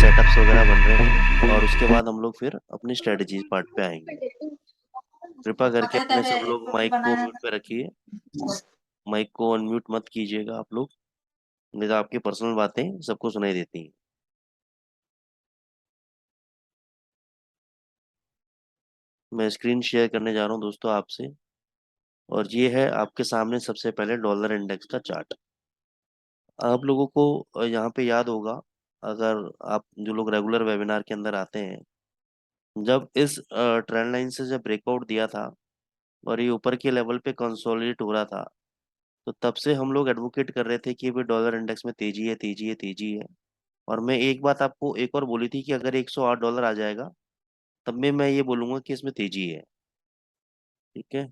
Setups वगैरह बन रहे हैं और उसके बाद हम लोग फिर अपनी स्ट्रेटजी पार्ट पे आएंगे। कृपया करके अपने सब लोग माइक को म्यूट पे रखिए, माइक को अनम्यूट मत कीजिएगा आप लोग, नहीं तो आपकी पर्सनल बातें सबको सुनाई देती हैं। मैं स्क्रीन शेयर करने जा रहा हूँ दोस्तों आपसे, और ये है आपके सामने सबसे पहले डॉलर इंडेक्स का चार्ट। आप लोगों को यहाँ पे याद होगा, अगर आप जो लोग रेगुलर वेबिनार के अंदर आते हैं, जब इस ट्रेंड लाइन से जब ब्रेकआउट दिया था और ये ऊपर के लेवल पे कंसोलिडेट हो रहा था, तो तब से हम लोग एडवोकेट कर रहे थे कि भाई डॉलर इंडेक्स में तेजी है, तेजी है, तेजी है। और मैं एक बात आपको एक और बोली थी कि अगर $108 आ जाएगा तब में मैं ये बोलूंगा कि इसमें तेजी है। ठीक है।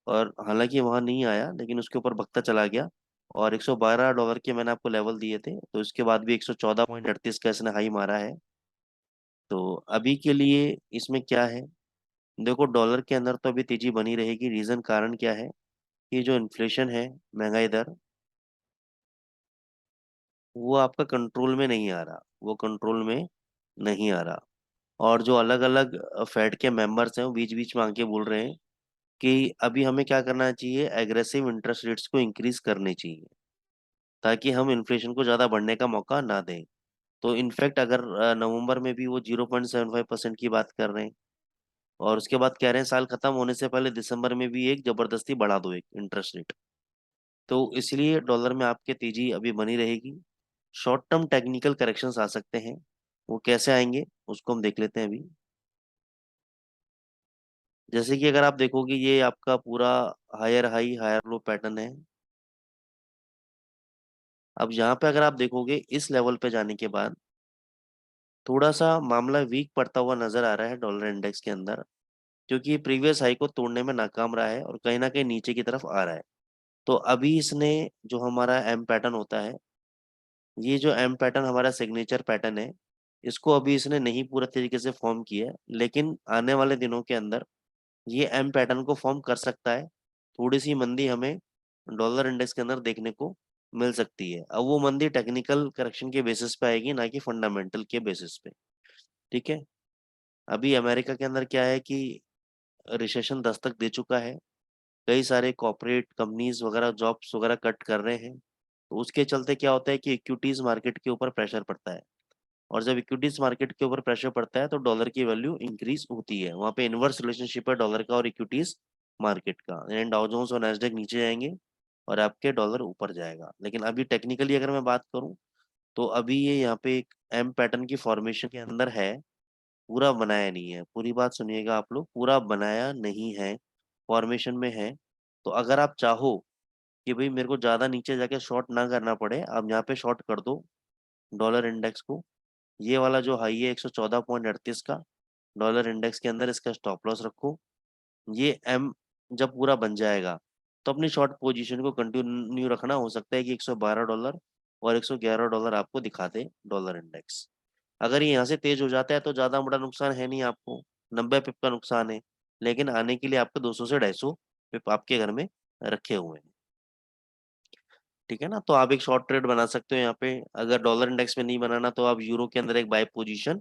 और हालांकि वहां नहीं आया, लेकिन उसके ऊपर भगता चला गया और $112 के मैंने आपको लेवल दिए थे, तो इसके बाद भी 114.38 का इसने हाई मारा है। तो अभी के लिए इसमें क्या है, देखो डॉलर के अंदर तो अभी तेजी बनी रहेगी। रीजन कारण क्या है कि जो इन्फ्लेशन है, महंगाई दर, वो आपका कंट्रोल में नहीं आ रहा, वो कंट्रोल में नहीं आ रहा। और जो अलग अलग फेड के मेंबर्स हैं वो बीच बीच में आके बोल रहे हैं कि अभी हमें क्या करना चाहिए, एग्रेसिव इंटरेस्ट रेट्स को इंक्रीज करने चाहिए ताकि हम इन्फ्लेशन को ज़्यादा बढ़ने का मौका ना दें। तो इनफैक्ट अगर नवंबर में भी वो 0.75% की बात कर रहे हैं, और उसके बाद कह रहे हैं साल खत्म होने से पहले दिसंबर में भी एक जबरदस्ती बढ़ा दो एक इंटरेस्ट रेट। तो इसलिए डॉलर में आपके तेजी अभी बनी रहेगी। शॉर्ट टर्म टेक्निकल करेक्शंस आ सकते हैं, वो कैसे आएंगे उसको हम देख लेते हैं अभी। जैसे कि अगर आप देखोगे ये आपका पूरा higher high higher low pattern है। अब यहाँ पे अगर आप देखोगे इस लेवल पे जाने के बाद थोड़ा सा मामला वीक पड़ता हुआ नजर आ रहा है डॉलर इंडेक्स के अंदर, क्योंकि प्रीवियस हाई को तोड़ने में नाकाम रहा है और कहीं ना कहीं नीचे की तरफ आ रहा है। तो अभी इसने जो हमारा एम पैटर्न होता है, ये जो एम पैटर्न हमारा सिग्नेचर पैटर्न है, इसको अभी इसने नहीं पूरा तरीके से फॉर्म किया है, लेकिन आने वाले दिनों के अंदर ये एम पैटर्न को फॉर्म कर सकता है। थोड़ी सी मंदी हमें डॉलर इंडेक्स के अंदर देखने को मिल सकती है। अब वो मंदी टेक्निकल करेक्शन के बेसिस पे आएगी, ना कि फंडामेंटल के बेसिस पे। ठीक है। अभी अमेरिका के अंदर क्या है कि रिसेशन दस्तक दे चुका है, कई सारे कॉर्पोरेट कंपनीज वगैरह जॉब्स वगैरह कट कर रहे हैं। तो उसके चलते क्या होता है कि इक्विटीज मार्केट के ऊपर प्रेशर पड़ता है, और जब इक्विटीज मार्केट के ऊपर प्रेशर पड़ता है तो डॉलर की वैल्यू इंक्रीज होती है। वहाँ पे इनवर्स रिलेशनशिप है डॉलर का और इक्विटीज मार्केट का, एंड डाउ जोन्स और नैस्डैक नीचे जाएंगे और आपके डॉलर ऊपर जाएगा। लेकिन अभी टेक्निकली अगर मैं बात करूं, तो अभी ये यहाँ पे एक एम पैटर्न की फॉर्मेशन के अंदर है, पूरा बनाया नहीं है। पूरी बात सुनिएगा आप लोग, पूरा बनाया नहीं है, फॉर्मेशन में है। तो अगर आप चाहो कि भाई मेरे को ज्यादा नीचे जाके शॉर्ट ना करना पड़े, आप यहाँ पे शॉर्ट कर दो डॉलर इंडेक्स को। ये वाला जो हाई है 114.38 का, डॉलर इंडेक्स के अंदर इसका स्टॉप लॉस रखो। ये एम जब पूरा बन जाएगा तो अपनी शॉर्ट पोजीशन को कंटिन्यू रखना। हो सकता है कि $112 और $111 आपको दिखा दे डॉलर इंडेक्स। अगर ये यहाँ से तेज हो जाता है तो ज्यादा बड़ा नुकसान है नहीं आपको, 90 पिप का नुकसान है, लेकिन आने के लिए आपको 200 से 250 पिप आपके घर में रखे हुए हैं। ठीक है ना। तो आप एक शॉर्ट ट्रेड बना सकते हो यहाँ पे। अगर डॉलर इंडेक्स में नहीं बनाना तो आप यूरो के अंदर एक बाय पोजीशन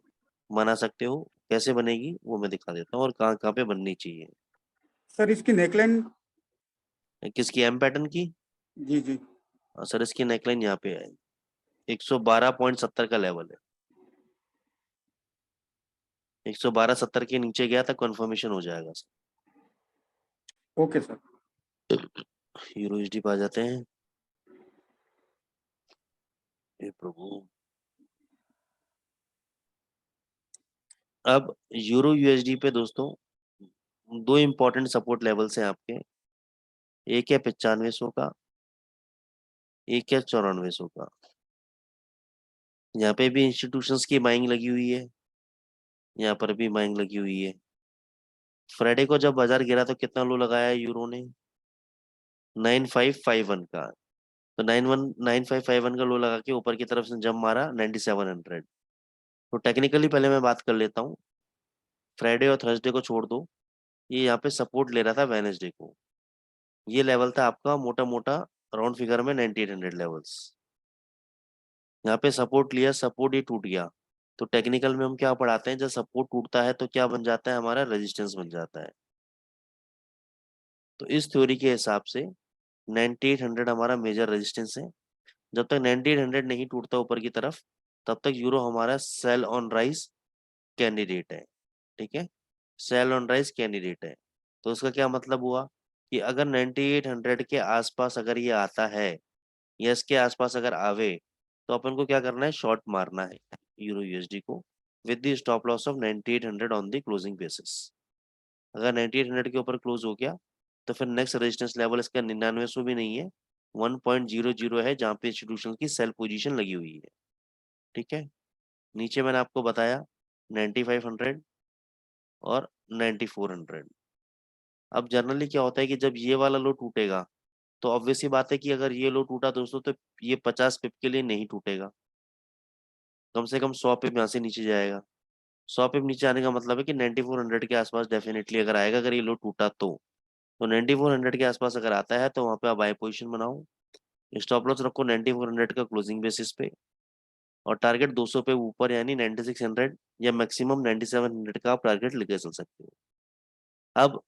बना सकते हो। कैसे बनेगी वो मैं दिखा देता हूँ और कहाँ कहाँ पे बननी चाहिए। सर इसकी नेकलाइन। किसकी, एम पैटर्न की? जी जी। सर इसकी नेकलाइन यहाँ पे है, 112.70 का लेवल है। 112.70 के नीचे गया था कंफर्मेशन हो जाएगा sir. Okay sir. Euro HD पे आ जाते हैं। हे प्रभु। अब यूरो यूएसडी पे दोस्तों दो इंपॉर्टेंट सपोर्ट लेवल्स हैं आपके, एक है 9500 का, एक है 9400 का। यहाँ पे भी इंस्टीट्यूशंस की बाइंग लगी हुई है, यहाँ पर भी बाइंग लगी हुई है। फ्राइडे को जब बाजार गिरा तो कितना लो लगाया है यूरो ने, 9551 का। तो 9551 का लो लगा के ऊपर की तरफ से जंप मारा 9700। तो टेक्निकली पहले मैं बात कर लेता हूँ। फ्राइडे और थर्सडे को छोड़ दो, ये यहाँ पे सपोर्ट ले रहा था वेनेसडे को। ये लेवल था आपका मोटा मोटा राउंड फिगर में 9800 लेवल्स। यहाँ पे सपोर्ट लिया, सपोर्ट ही टूट गया। तो टेक्निकल में हम क्या पढ़ाते हैं, जब सपोर्ट टूटता है तो क्या बन जाता है, हमारा रेजिस्टेंस बन जाता है। तो इस थ्योरी के हिसाब से 9800 हमारा मेजर रेजिस्टेंस है। जब तक 9800 नहीं टूटता ऊपर की तरफ, तब तक यूरो हमारा सेल ऑन राइज कैंडिडेट है। ठीक है, सेल ऑन राइज कैंडिडेट है। तो उसका क्या मतलब हुआ कि अगर 9800 के आसपास अगर ये आता है या इसके आसपास अगर आवे, तो अपन को क्या करना है, शॉर्ट मारना है यूरो यूएसडी को with the stop loss of 9800 on the closing basis. अगर 9800 के ऊपर क्लोज हो गया, तो फिर नेक्स्ट रेजिस्टेंस लेवल इसका 9900 भी नहीं है, 1.00 है, जहाँ पे इंस्टीट्यूशन की सेल पोजीशन लगी हुई है। ठीक है, नीचे मैंने आपको बताया 9500 और 9400। अब जनरली क्या होता है कि जब ये वाला लो टूटेगा, तो ऑब्वियस सी बात है कि अगर ये लो टूटा दोस्तों, तो ये 50 पिप के लिए नहीं टूटेगा, कम से कम 100 पिप यहाँ से नीचे जाएगा। 100 पिप नीचे आने का मतलब है कि 9400 के आसपास डेफिनेटली अगर आएगा, अगर ये लो टूटा तो 9400 के आसपास अगर आता है तो वहाँ पे आप बाय पोजीशन बनाओ, स्टॉप लॉस रखो 9400 का क्लोजिंग बेसिस पे, और टारगेट 200 पे ऊपर यानी 9600 या मैक्सिमम 9700 का आप टारगेट लेके चल सकते हो। अब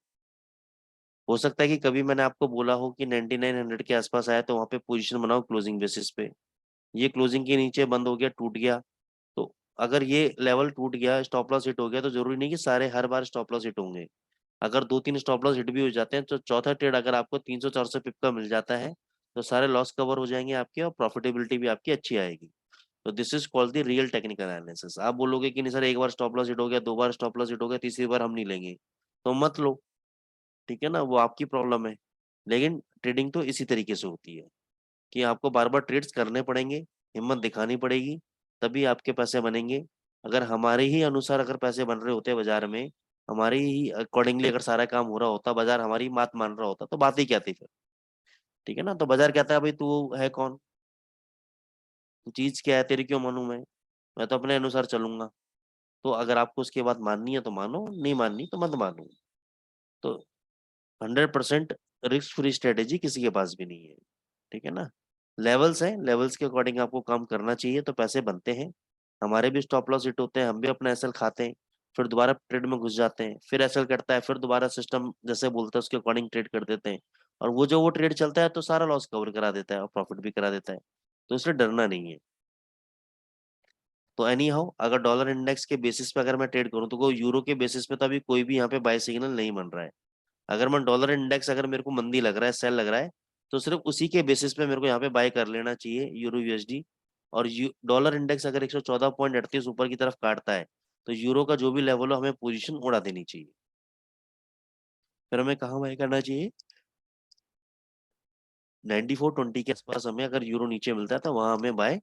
हो सकता है कि कभी मैंने आपको बोला हो कि 9900 के आसपास आया तो वहाँ पे पोजीशन बनाओ क्लोजिंग बेसिस पे, ये क्लोजिंग के नीचे बंद हो गया, टूट गया। तो अगर ये लेवल टूट गया, स्टॉप लॉस हिट हो गया, तो जरूरी नहीं कि सारे हर बार स्टॉप लॉस हिट होंगे। अगर दो तीन स्टॉप लॉस हिट भी हो जाते हैं, तो चौथा ट्रेड अगर आपको 300-400 पिप का मिल जाता है, तो सारे लॉस कवर हो जाएंगे आपके और प्रॉफिटेबिलिटी भी आपकी अच्छी आएगी। तो this is called the real technical analysis. आप बोलोगे कि नहीं सर, एक बार स्टॉप लॉस हिट हो गया, दो बार स्टॉप लॉस हिट हो गया, तीसरी बार हम नहीं लेंगे, तो मत लो। ठीक है ना, वो आपकी प्रॉब्लम है। लेकिन ट्रेडिंग तो इसी तरीके से होती है कि आपको बार बार ट्रेड्स करने पड़ेंगे, हिम्मत दिखानी पड़ेगी, तभी आपके पैसे बनेंगे। अगर हमारे ही अनुसार अगर पैसे बन रहे होते बाजार में, हमारे ही अकॉर्डिंगली अगर सारा काम हो रहा होता, बाजार हमारी बात मान रहा होता, तो बात ही क्या थी फिर। ठीक है ना, तो बाजार कहता है भाई तू है कौन, तू चीज क्या है, तेरी क्यों मानूं मैं तो अपने अनुसार चलूंगा। तो अगर आपको उसकी बात माननी है तो मानो, नहीं माननी तो मत मानो। तो 100% रिस्क फ्री स्ट्रेटेजी किसी के पास भी नहीं है। ठीक है ना, लेवल्स हैं, लेवल्स के अकॉर्डिंग आपको काम करना चाहिए तो पैसे बनते हैं। हमारे भी स्टॉप लॉस हिट होते हैं, हम भी अपना एसएल खाते हैं, फिर दोबारा ट्रेड में घुस जाते हैं, फिर एसएल कटता है, फिर दोबारा सिस्टम जैसे बोलता है उसके अकॉर्डिंग ट्रेड कर देते हैं, और वो ट्रेड चलता है तो सारा लॉस कवर करा देता है और प्रॉफिट भी करा देता है। तो इसलिए डरना नहीं है। तो एनी हाउ, अगर डॉलर इंडेक्स के बेसिस पे अगर मैं ट्रेड करूँ, तो कोई यूरो के बेसिस पे तो अभी कोई भी यहाँ पे बाय सिग्नल नहीं बन रहा है। अगर मैं डॉलर इंडेक्स अगर मेरे को मंदी लग रहा है, सेल लग रहा है, तो सिर्फ उसी के बेसिस पे मेरे को यहाँ पे बाय कर लेना चाहिए यूरो यूएसडी। और डॉलर इंडेक्स अगर 114.38 ऊपर की तरफ काटता है, तो यूरो का जो भी लेवल हो हमें पोजीशन उड़ा देनी चाहिए। फिर हमें कहाँ बाय करना चाहिए, 9420 के आसपास हमें अगर यूरो नीचे मिलता है तो वहां हमें बाय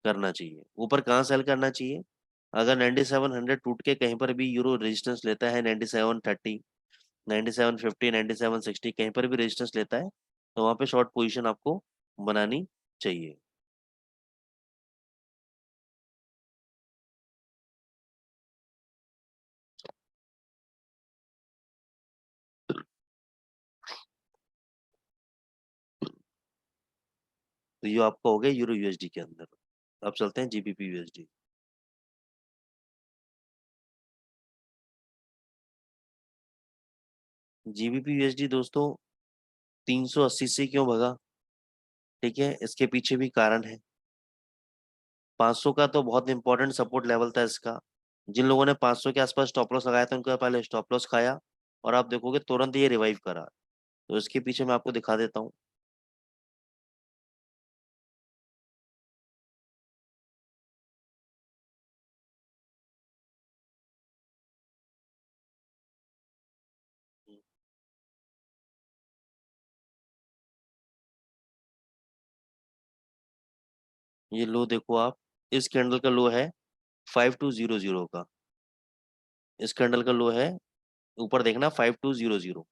करना चाहिए। ऊपर कहाँ सेल करना चाहिए, अगर 9700 टूट के कहीं पर भी यूरो रेजिस्टेंस लेता है, 9730, 9750, 9760 कहीं पर भी रेजिस्टेंस लेता है, तो वहां पे शॉर्ट पोजीशन आपको बनानी चाहिए। तो ये आपका हो गया यूरो यूएसडी के अंदर। अब चलते हैं जीबीपी यूएसडी। जीबीपी यूएसडी दोस्तों 380 से क्यों भगा, ठीक है, इसके पीछे भी कारण है। 500 का तो बहुत इंपॉर्टेंट सपोर्ट लेवल था इसका। जिन लोगों ने 500 के आसपास स्टॉप लॉस लगाया था, उनका पहले स्टॉप लॉस खाया, और आप देखोगे तुरंत ये रिवाइव करा। तो इसके पीछे मैं आपको दिखा देता हूँ। ये लो देखो आप, इस कैंडल का लो है 5200 का, इस कैंडल का लो है, ऊपर देखना 5200,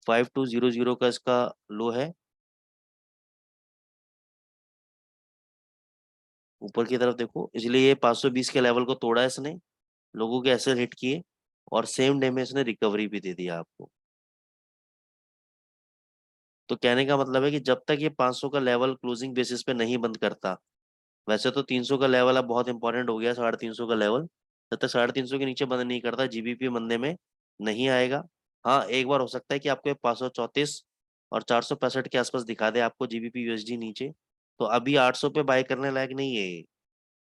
5200 का इसका लो है, ऊपर की तरफ देखो। इसलिए ये 520 के लेवल को तोड़ा है इसने, लोगों के एसेट हिट किए, और सेम डे में इसने रिकवरी भी दे दिया आपको। तो कहने का मतलब है कि जब तक ये 500 का लेवल क्लोजिंग बेसिस पे नहीं बंद करता, वैसे तो 300 का लेवल अब बहुत इंपॉर्टेंट हो गया, 350 का लेवल। जब तक 350 के नीचे बंद नहीं करता, जीबीपी बनने में नहीं आएगा। हाँ, एक बार हो सकता है कि आपको 534 और 465 के आसपास दिखा दे आपको जीबीपी यूएसडी नीचे। तो अभी 800 पे बाय करने लायक नहीं है ये,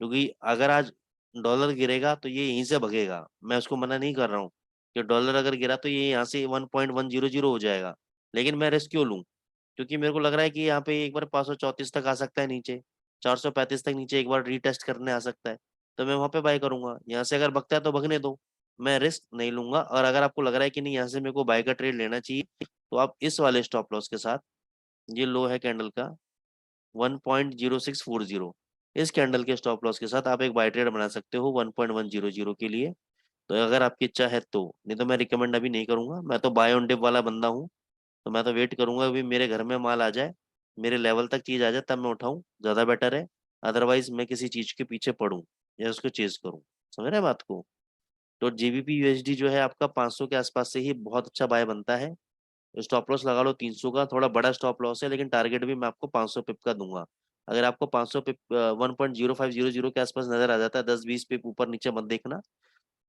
क्योंकि अगर आज डॉलर गिरेगा तो ये यहीं से भगेगा। मैं उसको मना नहीं कर रहा हूँ कि डॉलर अगर गिरा तो ये यहाँ से 1.100 हो जाएगा, लेकिन मैं रिस्क क्यों लूँ? क्योंकि मेरे को लग रहा है कि यहाँ पे एक बार 534 तक आ सकता है नीचे, 435 तक नीचे एक बार रीटेस्ट करने आ सकता है। तो मैं वहां पे बाय करूंगा। यहाँ से अगर भगता है तो भगने दो, मैं रिस्क नहीं लूंगा। और अगर आपको लग रहा है कि नहीं यहाँ से मेरे को बाय का ट्रेड लेना चाहिए, तो आप इस वाले स्टॉप लॉस के साथ, ये लो है कैंडल का 1.0640, इस कैंडल के स्टॉप लॉस के साथ आप एक बाय ट्रेड बना सकते हो 1.100 के लिए। तो अगर आपकी इच्छा है तो, नहीं तो मैं रिकमेंड अभी नहीं करूंगा। मैं तो बाय ऑन डिप वाला बंदा हूँ, तो मैं तो वेट करूंगा अभी मेरे घर में माल आ जाए, मेरे लेवल तक चीज आ जाए, तब मैं उठाऊं, ज्यादा बेटर है। अदरवाइज मैं किसी चीज के पीछे पड़ूं या उसको चेज करूं। समझ रहे हैं बात को? तो जीबीपी यूएसडी जो है आपका 500 के आसपास से ही बहुत अच्छा बाय बनता है। स्टॉप लॉस लगा लो 300 का, थोड़ा बड़ा स्टॉप लॉस है, लेकिन टारगेट भी मैं आपको 500 पिप का दूंगा। अगर आपको 500 पिप 1.0500 के आसपास नजर आ जाता है, 10-20 पिप ऊपर नीचे मत देखना।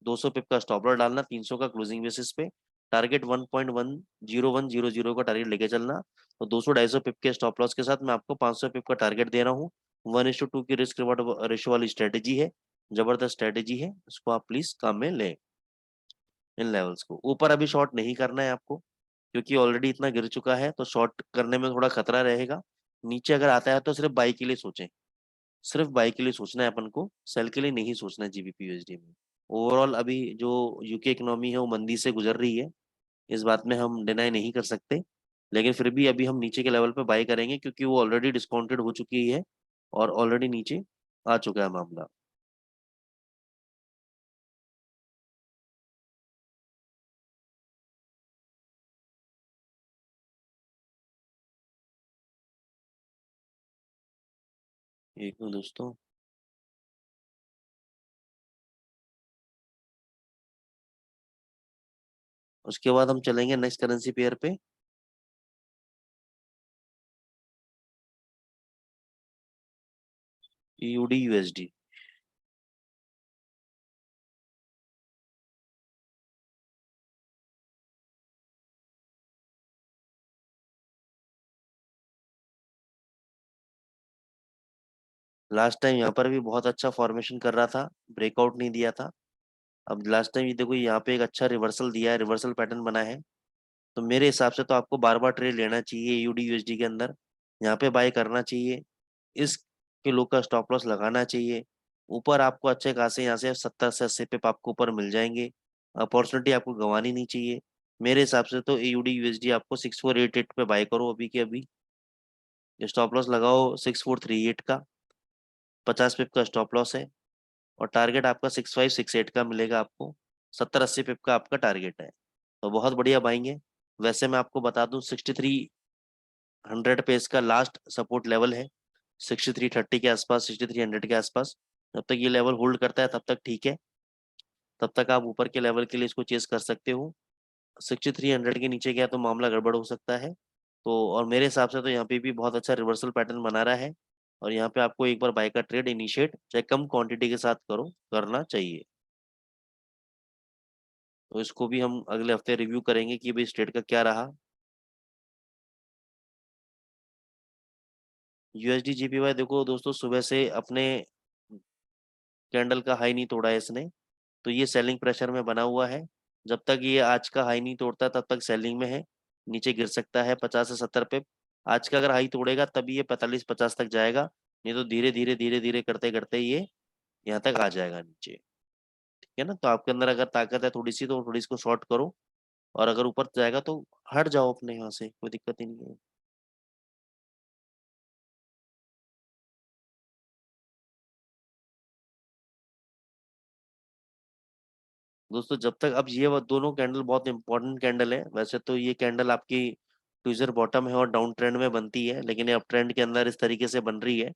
200 पिप का स्टॉप लॉस डालना 300 का क्लोजिंग बेसिस पे। टारगेट 1.10100 का टारगेट लेके चलना। तो 200-250 पिप के स्टॉप लॉस के साथ मैं आपको 500 पिप का टारगेट दे रहा हूँ। 1:2 की रिस्क रिवॉर्ड रेशो वाली स्ट्रेटेजी है, जबरदस्त स्ट्रेटेजी है, इसको आप प्लीज काम में लें। इन लेवल्स को ऊपर अभी शॉर्ट नहीं करना है आपको, क्योंकि ऑलरेडी इतना गिर चुका है, तो शॉर्ट करने में थोड़ा खतरा रहेगा। नीचे अगर आता है तो सिर्फ बाई के लिए सोचें, सिर्फ बाई के लिए सोचना है अपन को, सेल के लिए नहीं सोचना है जीबीपी यूएसडी में। ओवरऑल अभी जो यूके इकोनॉमी है वो मंदी से गुजर रही है, इस बात में हम डिनाई नहीं कर सकते। लेकिन फिर भी अभी हम नीचे के लेवल पे बाई करेंगे, क्योंकि वो ऑलरेडी डिस्काउंटेड हो चुकी है और ऑलरेडी नीचे आ चुका है मामला। एक मिनट दोस्तों। उसके बाद हम चलेंगे नेक्स्ट करेंसी पेयर पे, यूडी यूएसडी। लास्ट टाइम यहाँ पर भी बहुत अच्छा फॉर्मेशन कर रहा था, ब्रेकआउट नहीं दिया था। अब लास्ट टाइम ये देखो यहाँ पे एक अच्छा रिवर्सल दिया है, रिवर्सल पैटर्न बना है। तो मेरे हिसाब से तो आपको बार बार ट्रेड लेना चाहिए यूडी यूएसडी के अंदर, यहाँ पे बाय करना चाहिए, इस किलो का स्टॉप लॉस लगाना चाहिए। ऊपर आपको अच्छे खासे यहाँ से 70 से 80 पे आपको ऊपर मिल जाएंगे, अपॉर्चुनिटी आपको गंवानी नहीं चाहिए। मेरे हिसाब से तो यूडी यूएसडी आपको 6488 पे बाय करो अभी के अभी। स्टॉप लॉस लगाओ 6438 का, 50 पिप का स्टॉप लॉस है। और टारगेट आपका 6568 का मिलेगा आपको, 70-80 पिप का आपका टारगेट है। तो बहुत बढ़िया बाइंग है। वैसे मैं आपको बता दूं 6300 पे इसका लास्ट सपोर्ट लेवल है, 6330 के आसपास, 6300 के आसपास। जब तक ये लेवल होल्ड करता है तब तक ठीक है, तब तक आप ऊपर के लेवल के लिए इसको चेस कर सकते हो। 6300 के नीचे गया तो मामला गड़बड़ हो सकता है। तो और मेरे हिसाब से तो यहाँ पे भी बहुत अच्छा रिवर्सल पैटर्न बना रहा है, और यहाँ पे आपको एक बार बाय का ट्रेड इनिशिएट चाहे कम क्वांटिटी के साथ करो, करना चाहिए। तो इसको भी हम अगले हफ्ते रिव्यू करेंगे कि भाई स्टेट का क्या रहा। यूएसडी जीपीवाई देखो दोस्तों, सुबह से अपने कैंडल का हाई नहीं तोड़ा है इसने, तो ये सेलिंग प्रेशर में बना हुआ है। जब तक ये आज का हाई नहीं तोड़ता तब तक सेलिंग में है। नीचे गिर सकता है 50 से 70 पे। आज का अगर हाई तोड़ेगा तभी ये 45-50 तक जाएगा, नहीं तो धीरे धीरे धीरे धीरे करते करते ये यहाँ तक आ जाएगा नीचे। ठीक है ना? तो आपके अंदर अगर ताकत है थोड़ी सी, तो थोड़ी इसको शॉर्ट करो, और अगर ऊपर जाएगा तो हट जाओ अपने यहाँ से, कोई दिक्कत ही नहीं है। दोस्तों जब तक अब ये दोनों कैंडल बहुत इंपॉर्टेंट कैंडल है। वैसे तो ये कैंडल आपकी ट्विजर बॉटम है और डाउन ट्रेंड में बनती है, लेकिन ये अप ट्रेंड के अंदर इस तरीके से बन रही है।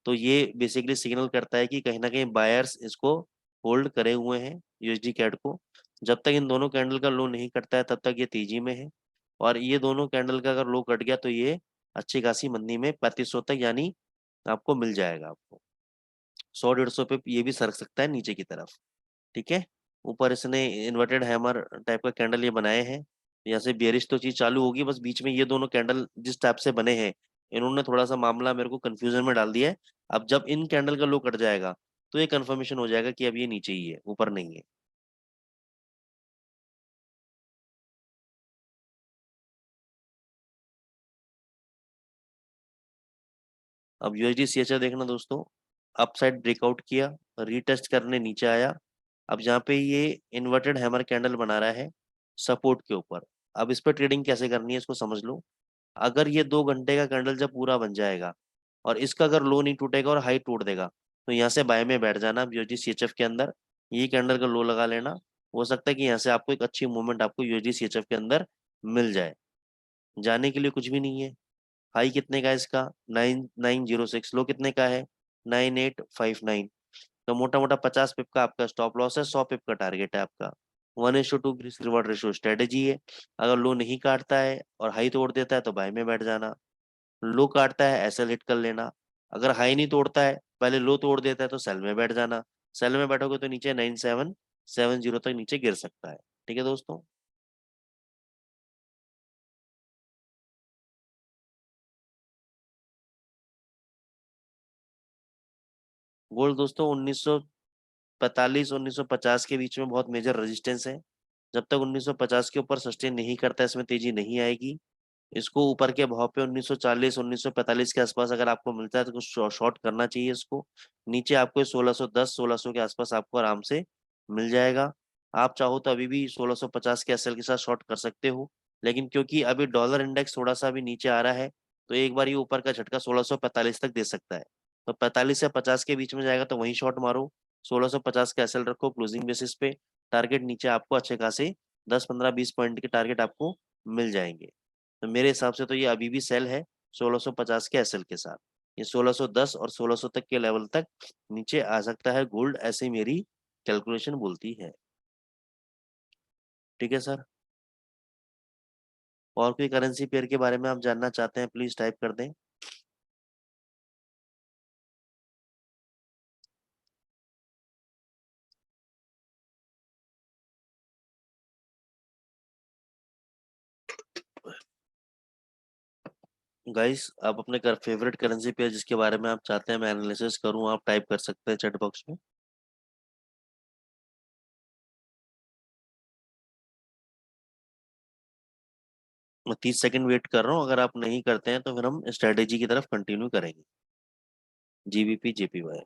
तो ये बेसिकली सिग्नल करता है कि कहीं ना कहीं बायर्स इसको होल्ड करे हुए हैं यूएसडी कैड को। जब तक इन दोनों कैंडल का लो नहीं कटता है तब तक ये तेजी में है। और ये दोनों कैंडल का अगर लो कट गया तो ये अच्छी खासी मंदी में 3500 तक यानी आपको मिल जाएगा आपको। 100-150 पिप ये भी सरक सकता है नीचे की तरफ। ठीक है, ऊपर इसने इन्वर्टेड हैमर टाइप का कैंडल ये बनाए हैं। यहाँ से बेरिश तो चीज चालू होगी, बस बीच में ये दोनों कैंडल जिस टाइप से बने हैं, इन्होंने थोड़ा सा मामला मेरे को कंफ्यूजन में डाल दिया है। अब जब इन कैंडल का लो कट जाएगा तो ये कंफर्मेशन हो जाएगा कि अब ये नीचे ही है, ऊपर नहीं है। अब यूएसडी सीएचआर देखना दोस्तों, अपसाइड ब्रेकआउट किया, रीटेस्ट करने नीचे आया। अब जहाँ पे ये इन्वर्टेड हैमर कैंडल बना रहा है सपोर्ट के ऊपर, अब इस पर ट्रेडिंग कैसे करनी है इसको समझ लो। अगर ये 2 घंटे का कैंडल जब पूरा बन जाएगा और इसका अगर लो नहीं टूटेगा और हाई टूट देगा, तो यहाँ से बाय में बैठ जाना यूएसडी सीएचएफ के अंदर। ये कैंडल का लो लगा लेना। हो सकता है कि यहाँ से आपको एक अच्छी मूवमेंट आपको यूएसडी सीएचएफ के अंदर मिल जाए। जाने के लिए कुछ भी नहीं है। हाई कितने का है इसका? 9906। लो कितने का है? 9859। तो मोटा मोटा 50 पिप का आपका स्टॉप लॉस है, 100 पिप का टारगेट है आपका। 1:2 रिस्क रिवॉर्ड रेशियो स्ट्रेटेजी है। अगर लो नहीं काटता है और हाई तोड़ देता है तो बाय में बैठ जाना। लो काटता है एसएल हिट कर लेना। अगर हाई नहीं तोड़ता है, पहले लो तोड़ देता है, तो सेल में बैठ जाना। सेल में बैठोगे तो नीचे 9770 तक नीचे गिर सकता है। ठीक है दोस्तों। गोल्ड दोस्तों 1945 1950 के बीच में बहुत मेजर रेजिस्टेंस है। जब तक 1950 के ऊपर सस्टेन नहीं करता इसमें तेजी नहीं आएगी। इसको ऊपर के भाव पे 1940 1945 के आसपास अगर आपको मिलता है तो कुछ शॉर्ट करना चाहिए इसको। नीचे आपको 1610 1600 के आसपास आपको आराम से मिल जाएगा। आप चाहो तो अभी भी 1650 के एसएल के साथ शॉर्ट कर सकते हो। लेकिन क्योंकि अभी डॉलर इंडेक्स थोड़ा सा अभी नीचे आ रहा है, तो एक बार ये ऊपर का झटका 1645 तक दे सकता है। तो 45 से 50 के बीच में जाएगा तो वहीं शॉर्ट मारो। 1650 का एसएल रखो क्लोजिंग बेसिस पे। टारगेट नीचे आपको अच्छे खासे 10 15 20 पॉइंट के टारगेट आपको मिल जाएंगे। तो मेरे हिसाब से तो ये अभी भी सेल है 1650 के एसएल के साथ। ये 1610 और 1600 तक के लेवल तक नीचे आ सकता है गोल्ड, ऐसे मेरी कैलकुलेशन बोलती है। ठीक है सर। और कोई करेंसी पेयर के बारे में आप जानना चाहते हैं प्लीज टाइप कर दें। गाइस आप अपने फेवरेट करेंसी पेयर जिसके बारे में आप चाहते हैं मैं एनालिसिस करूं, आप टाइप कर सकते हैं चैट बॉक्स में। मैं 30 सेकंड वेट कर रहा हूँ, अगर आप नहीं करते हैं तो फिर हम स्ट्रेटेजी की तरफ कंटिन्यू करेंगे। GBP JPY.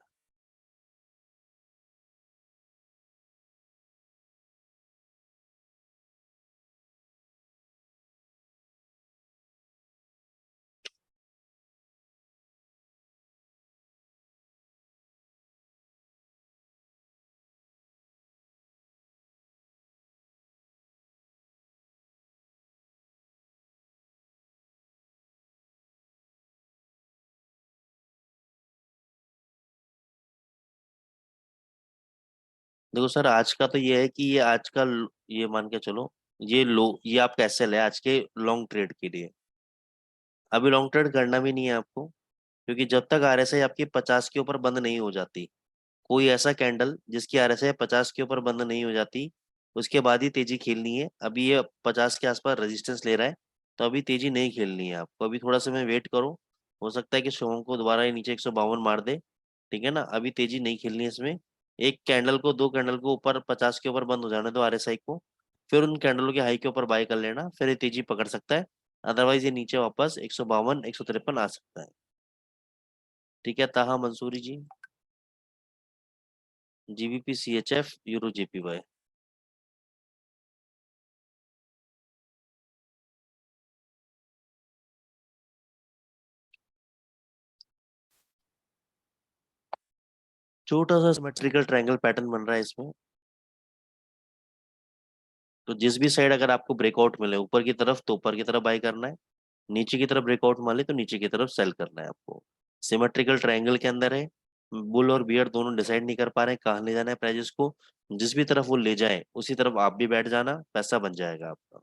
देखो सर, आज का तो ये है कि ये आज का ये मान के चलो, ये लो, ये आपका एसएल है आज के लॉन्ग ट्रेड के लिए। अभी लॉन्ग ट्रेड करना भी नहीं है आपको, क्योंकि जब तक आरएसआई आपकी 50 के ऊपर बंद नहीं हो जाती, कोई ऐसा कैंडल जिसकी आरएसआई 50 के ऊपर बंद नहीं हो जाती, उसके बाद ही तेजी खेलनी है। अभी ये 50 के आसपास रेजिस्टेंस ले रहा है, तो अभी तेजी नहीं खेलनी है आपको। अभी थोड़ा समय वेट करो, हो सकता है कि सोम को दोबारा ये नीचे 152 मार दे। ठीक है ना, अभी तेजी नहीं खेलनी है इसमें। एक कैंडल को, 2 कैंडल को ऊपर 50 के ऊपर बंद हो जाने दो आरएसआई को, फिर उन कैंडलों के हाई के ऊपर बाय कर लेना, फिर ये तेजी पकड़ सकता है। अदरवाइज ये नीचे वापस 152 153 आ सकता है। ठीक है Taha Mansoori ji. GBP CHF euro JPY. छोटा सा सिमेट्रिकल ट्रायंगल पैटर्न बन रहा है इसमें। तो जिस भी साइड अगर आपको ब्रेकआउट मिले ऊपर की तरफ, तो ऊपर की तरफ बाय करना है। नीचे की तरफ ब्रेकआउट माले तो नीचे की तरफ सेल करना है आपको। सिमेट्रिकल ट्रायंगल के अंदर है। बुल और बियर दोनों डिसाइड नहीं कर पा रहे हैं कहाँ ले जाना है प्राइजेस को। जिस भी तरफ वो ले जाए उसी तरफ आप भी बैठ जाना, पैसा बन जाएगा आपका।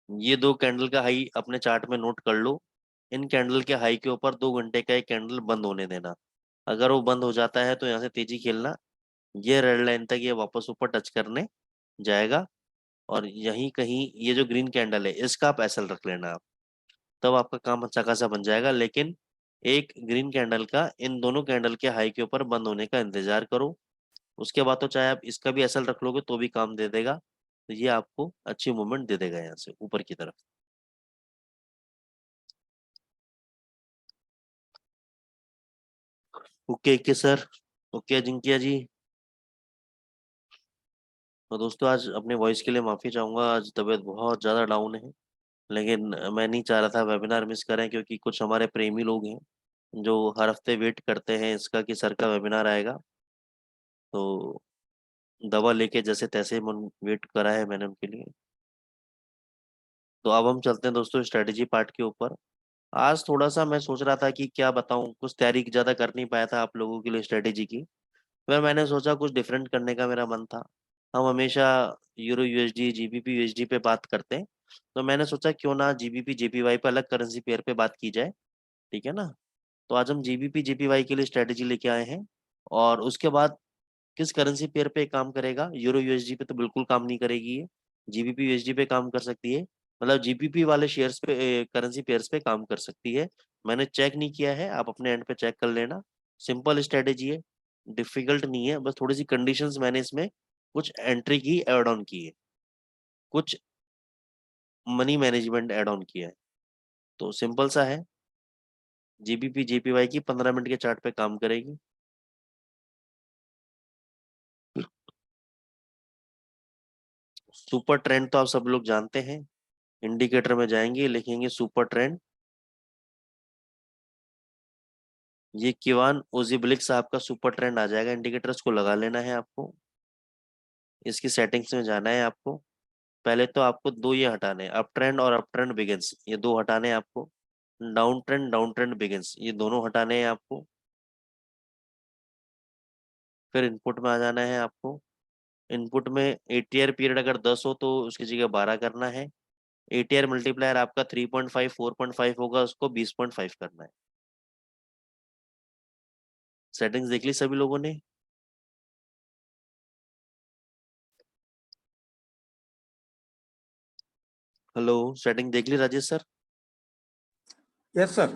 ये 2 कैंडल का हाई अपने चार्ट में नोट कर लो। इन कैंडल के हाई के ऊपर 2 घंटे का एक कैंडल बंद होने देना। अगर वो बंद हो जाता है तो यहाँ से तेजी खेलना। ये रेड लाइन तक ये वापस ऊपर टच करने जाएगा, और यहीं कहीं ये जो ग्रीन कैंडल है इसका आप एसएल रख लेना आप। तब आपका काम अच्छा खासा बन जाएगा। लेकिन एक ग्रीन कैंडल का इन दोनों कैंडल के हाई के ऊपर बंद होने का इंतजार करो। उसके बाद तो चाहे आप इसका भी एसएल रख लोगे तो भी काम दे देगा। तो ये आपको अच्छी मूवमेंट दे देगा यहाँ से ऊपर की तरफ। ओके के सर। ओके अजिंक्य जी। तो दोस्तों आज अपने वॉइस के लिए माफ़ी चाहूँगा, आज तबीयत बहुत ज़्यादा डाउन है। लेकिन मैं नहीं चाह रहा था वेबिनार मिस करें, क्योंकि कुछ हमारे प्रेमी लोग हैं जो हर हफ्ते वेट करते हैं इसका कि सर का वेबिनार आएगा। तो दवा लेके जैसे तैसे मन वेट करा है मैंने उनके लिए। तो अब हम चलते हैं दोस्तों स्ट्रेटेजी पार्ट के ऊपर। आज थोड़ा सा मैं सोच रहा था कि क्या बताऊं, कुछ तैयारी ज़्यादा कर नहीं पाया था आप लोगों के लिए स्ट्रेटेजी की। फिर मैंने सोचा कुछ डिफरेंट करने का मेरा मन था। हम हमेशा यूरो यूएसडी जीबीपी यूएसडी पे बात करते हैं। तो मैंने सोचा क्यों ना जीबीपी जेपीवाई पे अलग करेंसी पेयर पे बात की जाए। ठीक है ना। तो आज हम जीबीपी जेपीवाई के लिए स्ट्रेटेजी लेके आए हैं। और उसके बाद किस करेंसी पेयर पे काम करेगा, यूरो यूएसडी पे तो बिल्कुल काम नहीं करेगी ये। जीबीपी यूएसडी पे काम कर सकती है। मतलब जीबीपी वाले शेयर्स पे करेंसी पेयर्स पे काम कर सकती है। मैंने चेक नहीं किया है, आप अपने एंड पे चेक कर लेना। सिंपल स्ट्रेटेजी है, डिफिकल्ट नहीं है, बस थोड़ी सी कंडीशंस मैंने इसमें कुछ एंट्री की ऐड ऑन की है, कुछ मनी मैनेजमेंट ऐड ऑन किया है। तो सिंपल सा है। जीबीपी जेपीवाई की 15 मिनट के चार्ट पे काम करेगी। सुपर ट्रेंड तो आप सब लोग जानते हैं। इंडिकेटर में जाएंगे, लिखेंगे सुपर ट्रेंड। ये किवान ओजिब्लिक साहब का सुपर ट्रेंड आ जाएगा, इंडिकेटर्स को लगा लेना है आपको। इसकी सेटिंग्स में जाना है आपको। पहले तो आपको दो ये हटाने हैं, अप ट्रेंड और अप ट्रेंड बिगिंस, ये दो हटाने हैं आपको। डाउन ट्रेंड बिगिंस, ये दोनों हटाने हैं आपको। फिर इनपुट में आ जाना है आपको। इनपुट में एटीआर पीरियड अगर 10 हो तो उसकी जगह 12 करना है। एटीआर मल्टीप्लायर आपका 3.5 4.5 होगा, उसको 20.5 करना है। सेटिंग्स देख ली सभी लोगों ने। हेलो, सेटिंग देख ली राजेश सर। Yes sir.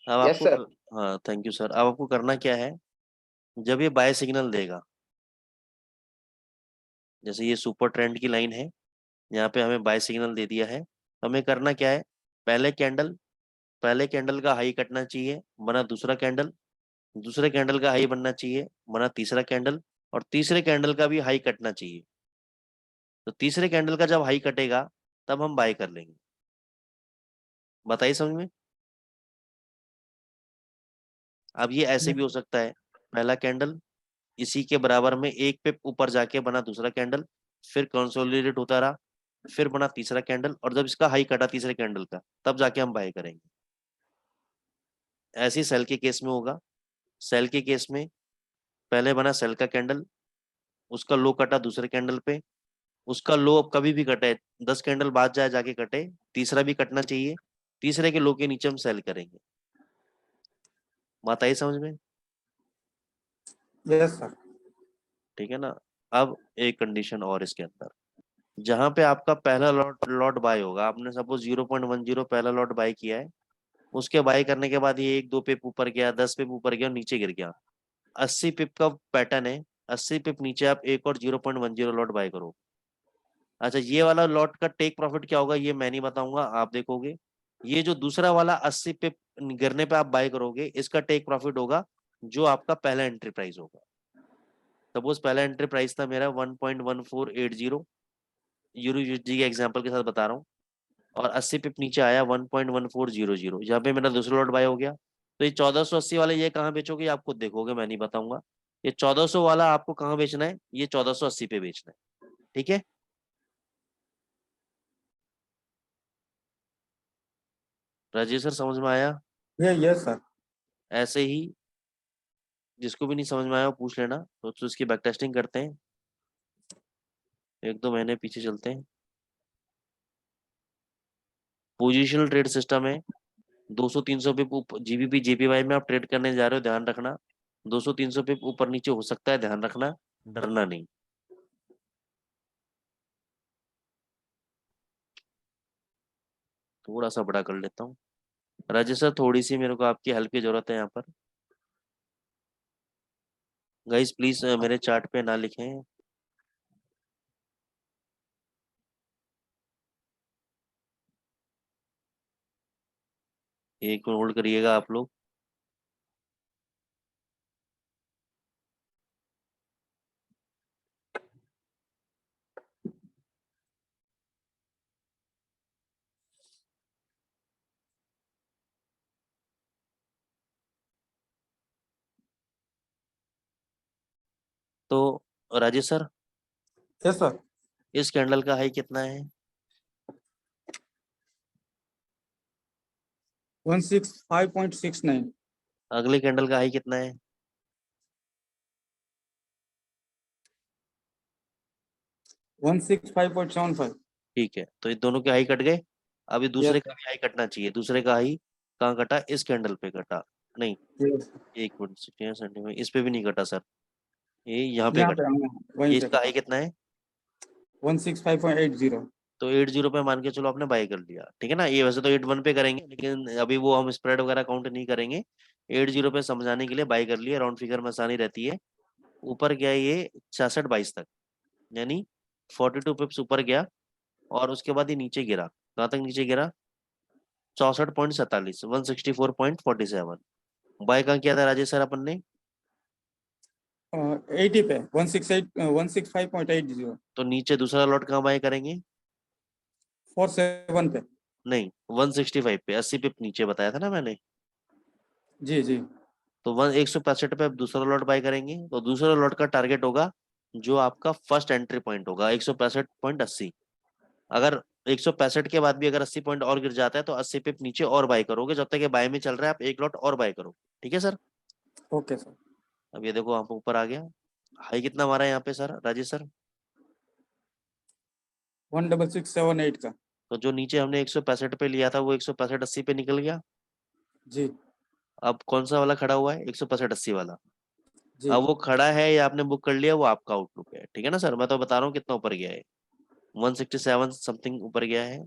अब यस आपको सर। हाँ थैंक यू सर। अब आपको करना क्या है, जब ये बाय सिग्नल देगा, जैसे ये सुपर ट्रेंड की लाइन है, यहाँ पे हमें बाय सिग्नल दे दिया है, हमें करना क्या है। पहले कैंडल पहले कैंडल का हाई कटना चाहिए, बना दूसरा कैंडल। दूसरे कैंडल का हाई बनना चाहिए, बना तीसरा कैंडल। और तीसरे कैंडल का भी हाई कटना चाहिए। तो तीसरे कैंडल का जब हाई कटेगा तब हम बाय कर लेंगे। बताइए समझ में। अब ये ऐसे भी हो सकता है, पहला कैंडल इसी के बराबर में एक पे ऊपर जाके बना दूसरा कैंडल, फिर कंसोलिडेट होता रहा, फिर बना तीसरा कैंडल, और जब इसका हाई कटा तीसरे कैंडल का तब जाके हम बाय करेंगे। ऐसे ही सेल के केस में होगा। सेल के केस में पहले बना सेल का कैंडल, उसका लो कटा दूसरे कैंडल पे। उसका लो अब कभी भी कटे, 10 कैंडल बाद जाए जाके कटे, तीसरा भी कटना चाहिए। तीसरे के लो के नीचे हम सेल करेंगे। बात आई समझ में। Yes sir. ठीक है ना। अब एक कंडीशन और इसके अंदर, जहां पे आपका पहला लॉट लॉट बाय होगा, आपने सपोज 0.10 पहला लॉट बाय किया है। उसके बाय करने के बाद ये एक दो पिप ऊपर गया, 10 पिप ऊपर गया और नीचे गिर गया, 80 पिप का पैटर्न है। 80 पिप नीचे आप एक और 0.10 लॉट बाय करो। अच्छा, ये वाला लॉट का टेक प्रॉफिट क्या होगा ये मैं नहीं बताऊंगा, आप देखोगे। ये जो दूसरा वाला 80 पिप गिरने पे आप बाय करोगे, इसका टेक प्रॉफिट होगा जो आपका पहला एंट्री प्राइस होगा। सपोज पहला एंट्री प्राइस था मेरा 1.1480, यूरो यूएसडी के एग्जांपल के साथ बता रहा हूँ। और 80 पिप नीचे आया 1.1400, यहाँ पे मेरा दूसरा लॉट बाय हो गया। तो ये 1480 वाले ये कहाँ बेचोगे, ये आप खुद देखोगे, मैं नहीं बताऊंगा। ये 1400 वाला आपको कहाँ बेचना है, ये 1480 पे बेचना है। ठीक है। राजेश सर समझ में आया। ये यस सर। ऐसे ही जिसको भी नहीं समझ में आया वो पूछ लेना, तो इसकी बैक टेस्टिंग करते हैं। एक दो महीने पीछे चलते हैं। पोजिशनल ट्रेड सिस्टम है, 200-300 पिप जीबीपी जेपीवाई में आप ट्रेड करने जा रहे हो, ध्यान रखना 200-300 पिप ऊपर नीचे हो सकता है, ध्यान रखना, डरना नहीं। थोड़ा सा बड़ा कर लेता हूँ। राजेश सर, थोड़ी सी मेरे को आपकी हेल्प की जरूरत है यहाँ पर। गाइस प्लीज मेरे चार्ट पे ना लिखें। एक मिनट होल्ड करिएगा आप लोग। तो राजेश सर, यस सर। इस कैंडल का हाई कितना है? 165.69। अगले कैंडल का हाई कितना है? 165.75। ठीक है, तो ये दोनों के हाई कट गए। अभी यस दूसरे का भी हाई कटना चाहिए। दूसरे का हाई कहाँ कटा? इस कैंडल पे कटा। नहीं, यस। एक मिनट, 60 सेंटीमीटर इस पे भी नहीं कटा सर, ये यहाँ पे यहाँ पे कटा। हाँ, वहीं ये पे इसका कटा। हाई कितना है? 165.80। तो 80 पे मान के चलो आपने बाय कर लिया, ठीक है ना। ये वैसे तो 81 पे करेंगे, लेकिन अभी वो हम स्प्रेड वगैरह काउंट नहीं करेंगे। 80 पे समझाने के लिए बाय कर लिया, राउंड फिगर में आसानी रहती है। ऊपर गया ये 66-22 तक, यानी 42 पिप्स ऊपर गया। और उसके बाद ये नीचे गिरा, कहाँ तक नीचे गिरा? 64.47, 164.47। बाय कहाँ किया था राजेश सर अपन ने? 80 पे 165.80। तो नीचे दूसरा लॉट कहाँ बाय करेंगे? 47 पे। नहीं, 165 पे, 80 पिप नीचे बताया था ना मैंने। जी जी। तो 165 पे अब दूसरा लॉट बाय करेंगे, तो दूसरा लॉट का टारगेट होगा जो आपका फर्स्ट एंट्री पॉइंट होगा, 165.80। अगर 165 के बाद भी अगर 80 पॉइंट और गिर जाता है तो 80 पिप नीचे और बाय करोगे, जब तक ये बाय में चल रहा है आप एक लॉट और बाय करो, ठीक है सर। Okay sir. अब ये देखो आप ऊपर आ गया। हाई कितना मारा है यहाँ पे सर, राजेश सर? 16678 का। तो जो नीचे हमने 165 पे लिया था वो 165-80 पे निकल गया। जी अब कौन सा वाला खड़ा हुआ है? 165-80 वाला। जी। अब वो खड़ा है या आपने बुक कर लिया, वो आपका आउटलुक है, ठीक है ना सर। मैं तो बता रहा हूँ कितना ऊपर गया है, 167 समथिंग ऊपर गया है।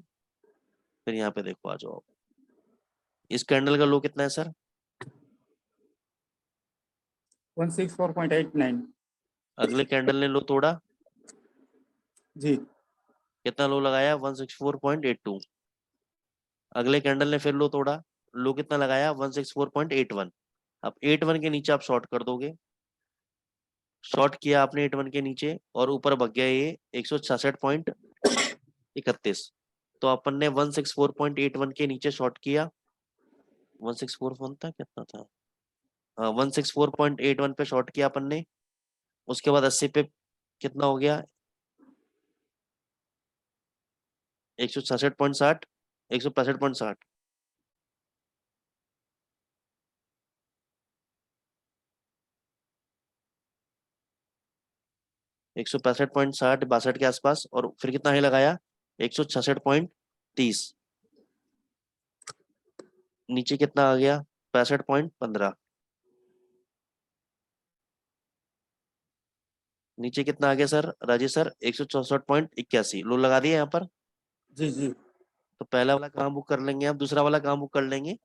फिर यहाँ पे देखो, आ जाओ। इस कैंडल का लो कितना है सर? 164.89। अगले कैंडल ने लो तोड़ा, जी। कितना लो लगाया? 164.82। अगले कैंडल ने फिर लो तोड़ा, लो कितना लगाया? 164.81। अब 81 के नीचे आप शॉर्ट कर दोगे। शॉर्ट किया आपने 81 के नीचे और ऊपर भग गया ये 166.31। तो अपन ने 164.81 के नीचे शॉर्ट किया। 164 फोन था, कितना था? हाँ, 164.81 पे शॉर्ट किया अपन ने। उसके बाद 80 पे कितना हो गया? 166.60, 165.60। 165.60, 62 के आसपास, और फिर कितना ही लगाया? 166.30। नीचे कितना आ गया? 65.15। नीचे कितना आ गया सर, राजेश सर? 164.81 लो लगा दिया यहाँ पर। जी जी। तो पहला वाला कहाँ बुक कर लेंगे, आप दूसरा वाला कहाँ बुक कर लेंगे?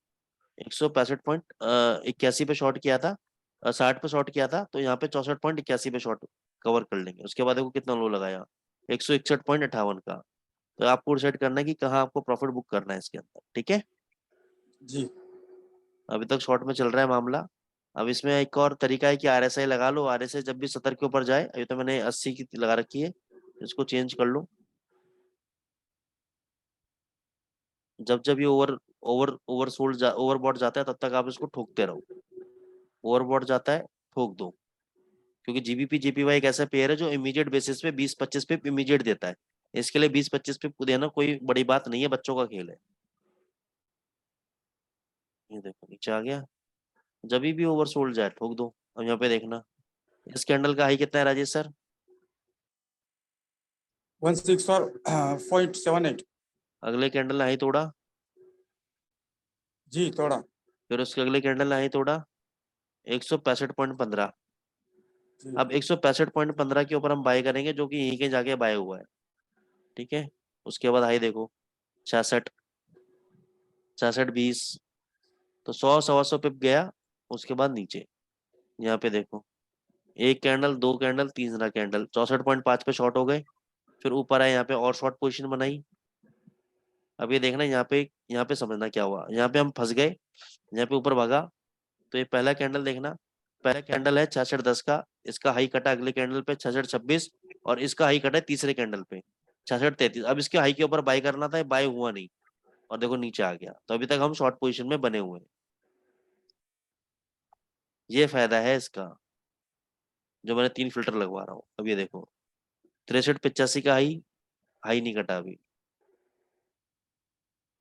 165.81 पे शॉर्ट किया था, 60 पे शॉर्ट किया था, तो यहाँ पे 64.81 पे शॉर्ट कवर कर लेंगे। उसके बाद देखो कितना लो लगाया, 161.58 का। तो आपको डिसाइड करना है कि कहाँ आपको प्रॉफिट बुक करना है इसके अंदर, ठीक है। जी। अभी तक शॉर्ट में चल रहा है मामला। अब इसमें एक और तरीका है कि आरएसआई लगा लो। आरएसआई जब भी 70 के ऊपर जाए, अभी तो मैंने 80 की लगा रखी है, इसको चेंज कर लो। जब जब ये ओवर ओवर ओवर ओवरबॉट जाता है तब तक आप इसको ठोकते रहो। ओवरबॉट जाता है, ठोक दो। क्योंकि जीबीपी जेपीवाई एक ऐसा पेयर है जो इमीडिएट बेसिस पे 20-25 पिप इमीडिएट देता है। इसके लिए 20-25 पिप देना कोई बड़ी बात नहीं है, बच्चों का खेल है। ये देखो नीचे आ गया। जब भी ओवरसोल्ड जाए ठोक दो। अब यहाँ पे देखना, इस कैंडल का हाई कितना है राजेश सर? 164.78। अगले कैंडल ने हाई तोड़ा, जी तोड़ा। फिर उसके अगले कैंडल हाई तोड़ा 165.15। जी अब 165.15 के ऊपर हम बाय करेंगे, जो कि यहीं के जाके बाय हुआ है। ठीक है। उसके बाद हाई देखो 66, 66.20। तो 100 सवा 100 पिप गया। उसके बाद नीचे यहाँ पे देखो, एक कैंडल, दो कैंडल, तीसरा कैंडल 64.5 पे शॉर्ट हो गए। फिर ऊपर आए, यहाँ पे और शॉर्ट पोजीशन बनाई। अब ये देखना, यहाँ पे समझना क्या हुआ, यहाँ पे हम फंस गए, यहाँ पे ऊपर भागा। तो ये पहला कैंडल देखना, पहला कैंडल है 66.10 का, इसका हाई कटा अगले कैंडल पे 66.26, और इसका हाई कटा है तीसरे कैंडल पे 66.33। अब इसके हाई के ऊपर बाय करना था, बाय हुआ नहीं, और देखो नीचे आ गया। तो अभी तक हम शॉर्ट पोजीशन में बने हुए हैं। ये फायदा है इसका, जो मैंने 3 फिल्टर लगवा रहा हूँ। अब ये देखो 63.85 का हाई, हाई नहीं कटा अभी।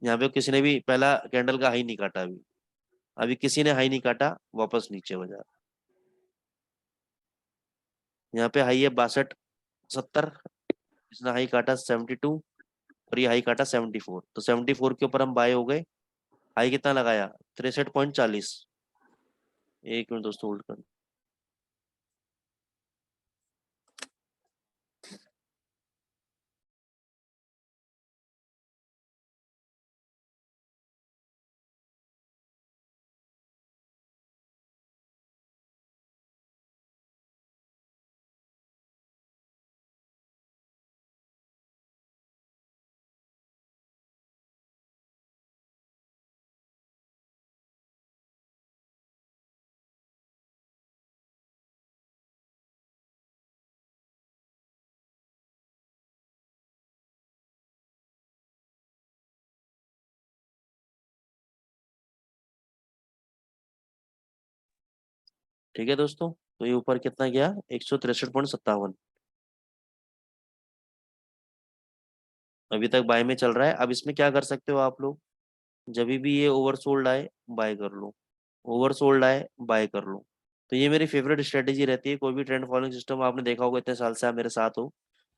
यहाँ पे किसी ने भी पहला कैंडल का हाई नहीं काटा अभी। अभी किसी ने हाई नहीं काटा, वापस नीचे हो जा। यहाँ पे हाई है 62.70, इसने हाई काटा 72, और ये हाई काटा 74। तो 74 के ऊपर हम बाय हो गए। हाई कितना लगाया, 63.40। एक मिनट दोस्तों होल्ड कर। ठीक है दोस्तों, तो ये ऊपर कितना गया, 163.57। अभी तक बाय में चल रहा है। अब इसमें क्या कर सकते हो आप लोग, जब भी ये ओवरसोल्ड आए बाय कर लो, ओवरसोल्ड आए बाय कर लो। तो ये मेरी फेवरेट स्ट्रेटेजी रहती है। कोई भी ट्रेंड फॉलोइंग सिस्टम आपने देखा होगा, इतने साल से आप मेरे साथ हो,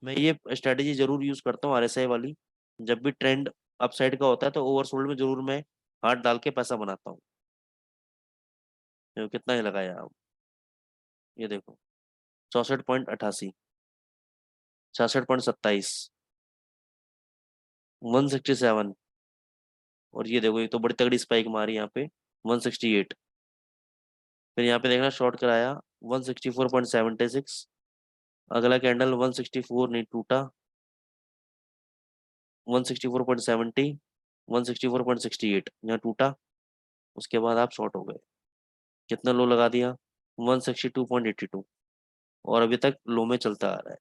मैं ये स्ट्रेटेजी जरूर यूज करता हूँ, आरएसआई वाली। जब भी ट्रेंड अपसाइड का होता है, तो ओवरसोल्ड में जरूर मैं हाथ डाल के पैसा बनाता हूँ। तो कितना ही लगाया आप, ये देखो 64.88, 66.27, 167, और ये देखो, ये तो बड़ी तगड़ी स्पाइक मारी यहाँ पे 168। फिर यहाँ पे देखना शॉर्ट कराया 164.76, अगला कैंडल 164 नहीं टूटा, 164.70, 164.68 यहाँ टूटा। उसके बाद आप शॉर्ट हो गए। कितना लो लगा दिया, 162.82, और अभी तक लो में चलता आ रहा है,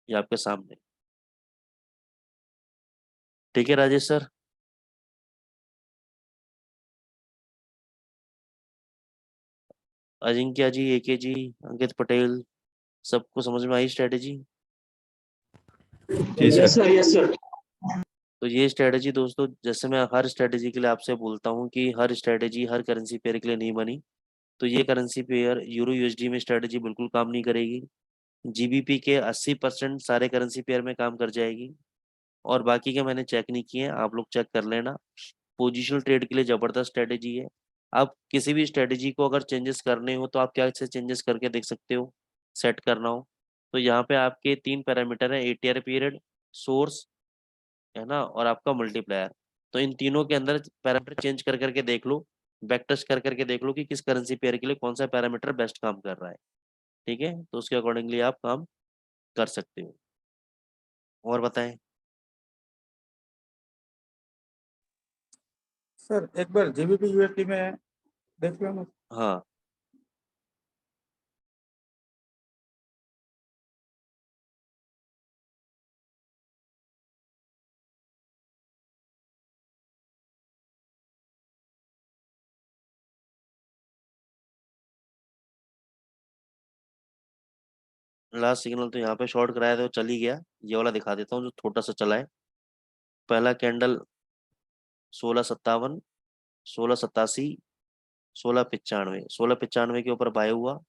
ये आपके सामने। ठीक है राजेश सर। अजिंक्य जी, एके जी, अंकित पटेल, सबको समझ में आई स्ट्रेटेजी। जी yes sir. Sir, yes sir. तो ये स्ट्रेटेजी दोस्तों, जैसे मैं हर स्ट्रेटेजी के लिए आपसे बोलता हूँ कि हर स्ट्रेटेजी हर करेंसी पेयर के लिए नहीं बनी। तो ये करेंसी पेयर यूरो यूएसडी में स्ट्रेटेजी बिल्कुल काम नहीं करेगी। जीबीपी के 80% सारे करेंसी पेयर में काम कर जाएगी, और बाकी के मैंने चेक नहीं किए, आप लोग चेक कर लेना। पोजिशनल ट्रेड के लिए जबरदस्त स्ट्रेटेजी है। आप किसी भी स्ट्रेटेजी को अगर चेंजेस करने हो, तो आप क्या से चेंजेस करके देख सकते हो, सेट करना हो। तो यहाँ पे आपके 3 पैरामीटर है, एटीआर पीरियड, सोर्स, है ना, और आपका मल्टीप्लायर। तो इन तीनों के अंदर पैरामीटर चेंज कर करके देख लो, बैक टेस्ट कर करके देख लो कि किस करेंसी पेयर के लिए कौन सा पैरामीटर बेस्ट काम कर रहा है। ठीक है, तो उसके अकॉर्डिंगली आप काम कर सकते हो। और बताएं। सर एक बार जीबीपी यूएसडी में देख लो ना। हाँ, लास्ट सिग्नल तो यहाँ पे शॉर्ट कराया था, तो चल ही गया। ये वाला दिखा देता हूँ जो छोटा सा चला है। पहला कैंडल 16.57, 16.87, 16.95, 16.95 के ऊपर बाय हुआ,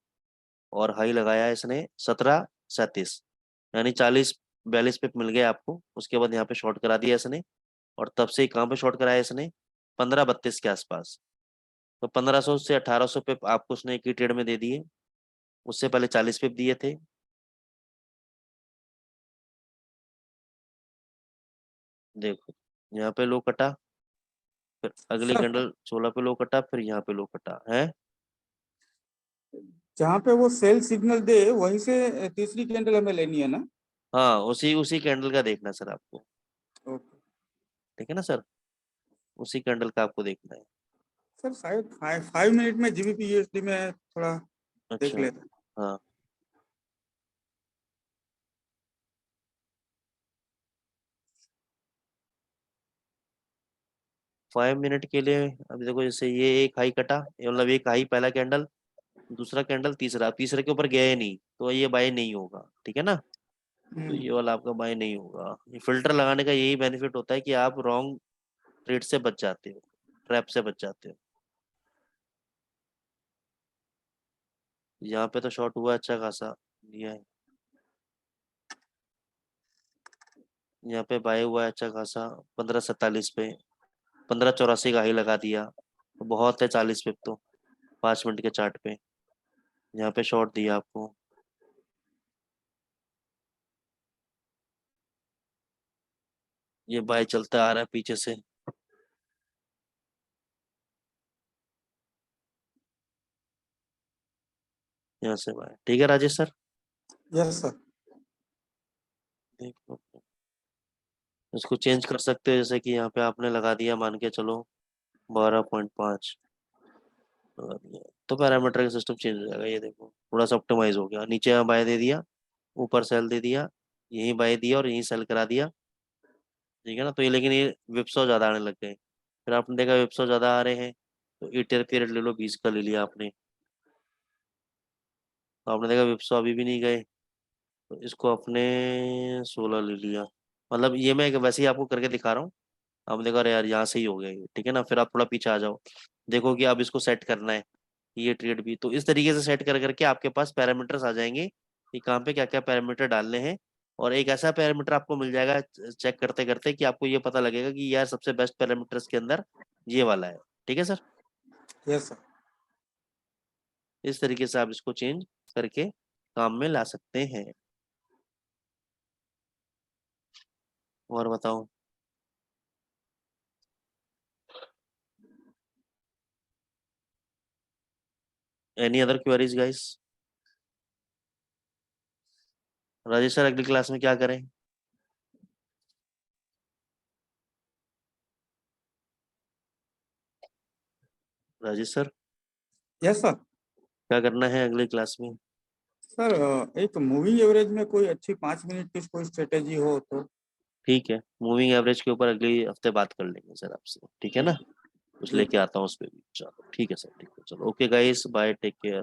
और हाई लगाया इसने 17.37, यानी 40-42 पे मिल गया आपको। उसके बाद यहाँ पे शॉर्ट करा दिया इसने, और तब से कहाँ पे शॉर्ट कराया इसने, 1532 के आसपास। तो 1500 से 1800 पिप आपको उसने एक ही ट्रेड में दे दिए। उससे पहले 40 पिप दिए थे। देखो यहाँ पे लो कटा, फिर अगली सर कैंडल 16 पे लो कटा, फिर यहाँ पे लो कटा है। जहाँ पे वो सेल सिग्नल दे वहीं से तीसरी कैंडल हमें लेनी है ना? हाँ, उसी उसी कैंडल का देखना सर आपको। ओके। ठीक है ना सर, उसी कैंडल का आपको देखना है। सर शायद 5 मिनट में जीबीपी यूएसडी में थोड़ा देख अच्छा। लेते। हाँ, 5 मिनट के लिए अभी देखो, जैसे ये एक हाई कटा, ये मतलब एक हाई पहला कैंडल, दूसरा कैंडल, तीसरा, तीसरे के ऊपर गया ही नहीं, तो ये बाय नहीं होगा। ठीक है ना, तो ये वाला आपका बाय नहीं होगा। ये फिल्टर लगाने का यही बेनिफिट होता है कि आप रॉन्ग ट्रेड से बच जाते हो, ट्रैप से बच जाते हो। यहाँ पे तो शॉर्ट हुआ अच्छा खासा लिया है, यहाँ पे बाय हुआ है अच्छा खासा 1547 पे, 1584 का हाई लगा दिया, तो बहुत है 40 पे तो, 5 मिनट के चार्ट पे। यहाँ पे शॉर्ट दिया आपको, ये बाय चलता आ रहा है पीछे से, यहाँ से बाय। ठीक है राजेश सर, यस सर। देखो इसको चेंज कर सकते हो, जैसे कि यहाँ पे आपने लगा दिया, मान के चलो 12.5 लगा दिया, तो पैरामीटर का सिस्टम चेंज हो जाएगा। ये देखो थोड़ा सा ऑप्टिमाइज हो गया, नीचे यहाँ बाय दे दिया, ऊपर सेल दे दिया, यहीं बाय दिया और यहीं सेल करा दिया। ठीक है ना, तो ये लेकिन ये विप्सो ज्यादा आने लग गए, फिर आपने देखा विप्सो ज्यादा आ रहे हैं, तो ईटर पीरियड ले लो, 20 का ले लिया आपने, तो आपने देखा विप्सो अभी भी नहीं गए, तो इसको अपने 16 ले लिया। मतलब ये मैं वैसे ही आपको करके दिखा रहा हूँ। आपने देखा अरे यार यहाँ से ही हो गया ये, ठीक है ना, फिर आप थोड़ा पीछे आ जाओ, देखो कि अब इसको सेट करना है, ये ट्रेड भी। तो इस तरीके से सेट कर करके आपके पास पैरामीटर्स आ जाएंगे कि कहाँ पे क्या क्या पैरामीटर डालने हैं, और एक ऐसा पैरामीटर आपको मिल जाएगा चेक करते करते कि आपको ये पता लगेगा कि यार सबसे बेस्ट पैरामीटर्स के अंदर ये वाला है। ठीक है सर, यस सर। इस तरीके से आप इसको चेंज करके काम में ला सकते हैं। और बताओ, any other queries guys? Rajesh sir अगली क्लास में क्या करें? Rajesh sir, yes sir. क्या करना है अगली क्लास में? सर एक मूविंग एवरेज में कोई अच्छी 5 मिनट की कोई स्ट्रेटेजी हो तो। ठीक है, मूविंग एवरेज के ऊपर अगले हफ्ते बात कर लेंगे सर आपसे, ठीक है ना, कुछ जी। लेके आता हूँ उस पर भी। चलो ठीक है सर, ठीक है, चलो okay guys, bye, take care.